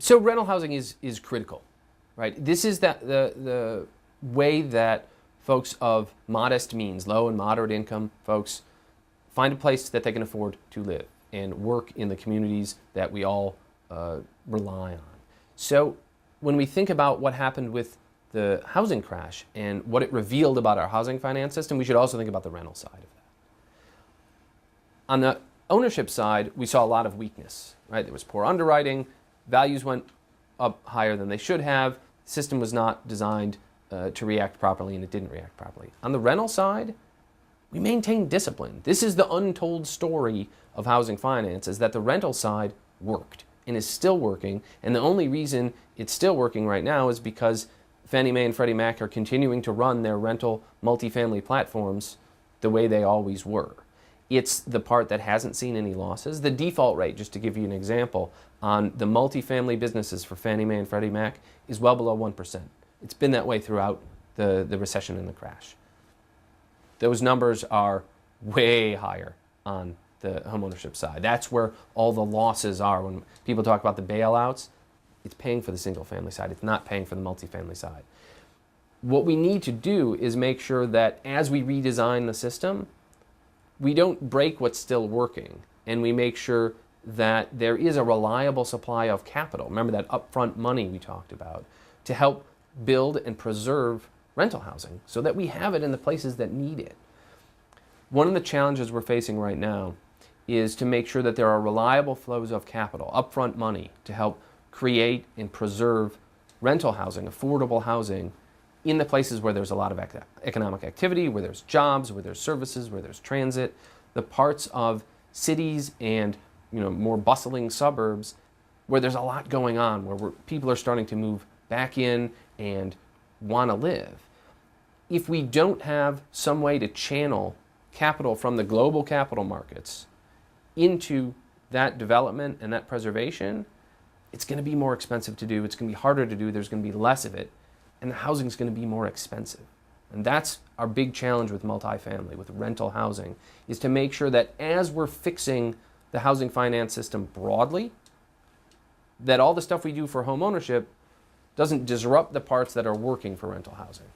So rental housing is critical, right? This is the way that folks of modest means, low and moderate income folks, find a place that they can afford to live and work in the communities that we all rely on. So when we think about what happened with the housing crash and what it revealed about our housing finance system, we should also think about the rental side of that. On the ownership side, we saw a lot of weakness, right? There was poor underwriting, values went up higher than they should have, the system was not designed to react properly, and it didn't react properly. On the rental side, we maintained discipline. This is the untold story of housing finance, is that the rental side worked and is still working, and the only reason it's still working right now is because Fannie Mae and Freddie Mac are continuing to run their rental multifamily platforms the way they always were. It's the part that hasn't seen any losses. The default rate, just to give you an example, on the multifamily businesses for Fannie Mae and Freddie Mac is well below 1%. It's been that way throughout the recession and the crash. Those numbers are way higher on the homeownership side. That's where all the losses are. When people talk about the bailouts, it's paying for the single family side. It's not paying for the multifamily side. What we need to do is make sure that as we redesign the system, we don't break what's still working, and we make sure that there is a reliable supply of capital. Remember that upfront money we talked about, to help build and preserve rental housing so that we have it in the places that need it. One of the challenges we're facing right now is to make sure that there are reliable flows of capital, upfront money, to help create and preserve rental housing, affordable housing, in the places where there's a lot of economic activity, where there's jobs, where there's services, where there's transit, the parts of cities and more bustling suburbs where there's a lot going on, where people are starting to move back in and want to live. If we don't have some way to channel capital from the global capital markets into that development and that preservation, it's going to be more expensive to do, it's going to be harder to do, there's going to be less of it, and the housing is going to be more expensive. And that's our big challenge with multifamily, with rental housing, is to make sure that as we're fixing the housing finance system broadly, that all the stuff we do for home ownership doesn't disrupt the parts that are working for rental housing.